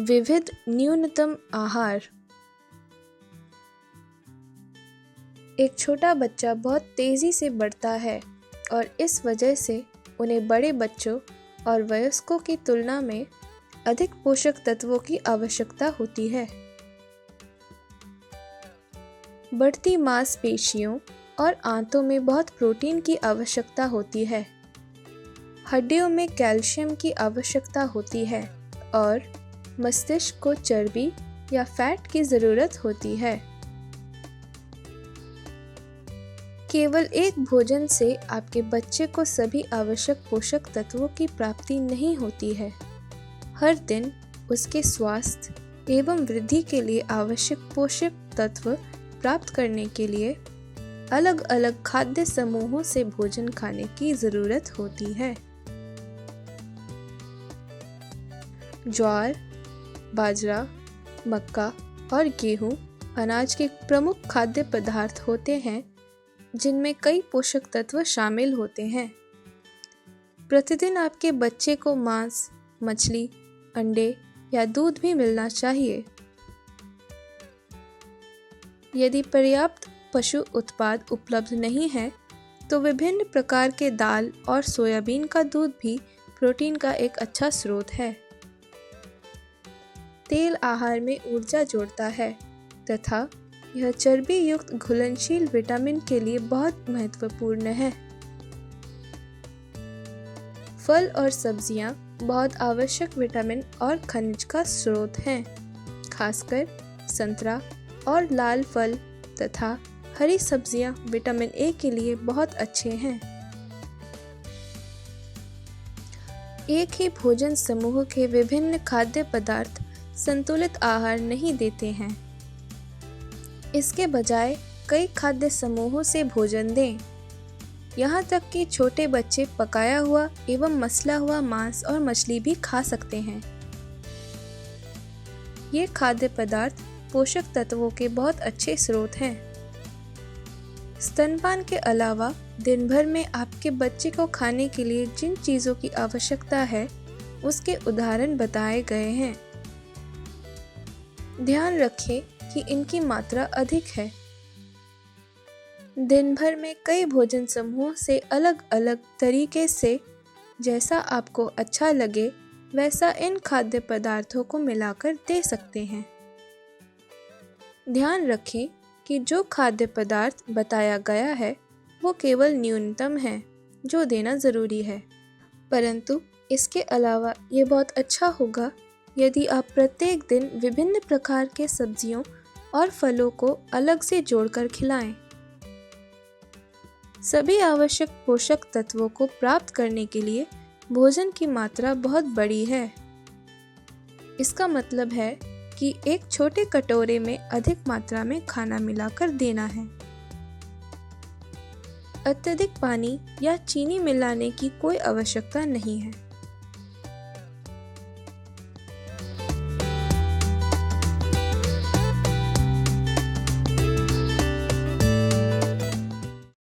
विविध न्यूनतम आहार। एक छोटा बच्चा बहुत तेजी से बढ़ता है और इस वजह से उन्हें बड़े बच्चों और वयस्कों की तुलना में अधिक पोषक तत्वों की आवश्यकता होती है। बढ़ती मांसपेशियों और आंतों में बहुत प्रोटीन की आवश्यकता होती है। हड्डियों में कैल्शियम की आवश्यकता होती है और मस्तिष्क को चर्बी या फैट की ज़रूरत होती है। केवल एक भोजन से आपके बच्चे को सभी आवश्यक पोषक तत्वों की प्राप्ति नहीं होती है। हर दिन उसके स्वास्थ्य एवं वृद्धि के लिए आवश्यक पोषक तत्व प्राप्त करने के लिए अलग अलग खाद्य समूहों से भोजन खाने की ज़रूरत होती है। ज्वार, बाजरा, मक्का और गेहूं अनाज के प्रमुख खाद्य पदार्थ होते हैं जिनमें कई पोषक तत्व शामिल होते हैं। प्रतिदिन आपके बच्चे को मांस, मछली, अंडे या दूध भी मिलना चाहिए। यदि पर्याप्त पशु उत्पाद उपलब्ध नहीं है तो विभिन्न प्रकार के दाल और सोयाबीन का दूध भी प्रोटीन का एक अच्छा स्रोत है। तेल आहार में ऊर्जा जोड़ता है तथा यह चर्बी युक्त घुलनशील विटामिन के लिए बहुत महत्वपूर्ण है। फल और सब्जियां बहुत आवश्यक विटामिन और खनिज का स्रोत हैं। खासकर संतरा और लाल फल तथा हरी सब्जियां विटामिन ए के लिए बहुत अच्छे हैं। एक ही भोजन समूह के विभिन्न खाद्य पदार्थ संतुलित आहार नहीं देते हैं। इसके बजाय कई खाद्य समूहों से भोजन दें। यहाँ तक कि छोटे बच्चे पकाया हुआ एवं मसला हुआ मांस और मछली भी खा सकते हैं। ये खाद्य पदार्थ पोषक तत्वों के बहुत अच्छे स्रोत हैं। स्तनपान के अलावा दिन भर में आपके बच्चे को खाने के लिए जिन चीज़ों की आवश्यकता है उसके उदाहरण बताए गए हैं। ध्यान रखें कि इनकी मात्रा अधिक है। दिन भर में कई भोजन समूह से अलग अलग तरीके से जैसा आपको अच्छा लगे वैसा इन खाद्य पदार्थों को मिलाकर दे सकते हैं। ध्यान रखें कि जो खाद्य पदार्थ बताया गया है वो केवल न्यूनतम है जो देना ज़रूरी है, परंतु इसके अलावा ये बहुत अच्छा होगा यदि आप प्रत्येक दिन विभिन्न प्रकार के सब्जियों और फलों को अलग से जोड़कर खिलाएं। सभी आवश्यक पोषक तत्वों को प्राप्त करने के लिए भोजन की मात्रा बहुत बड़ी है। इसका मतलब है कि एक छोटे कटोरे में अधिक मात्रा में खाना मिलाकर देना है। अत्यधिक पानी या चीनी मिलाने की कोई आवश्यकता नहीं है।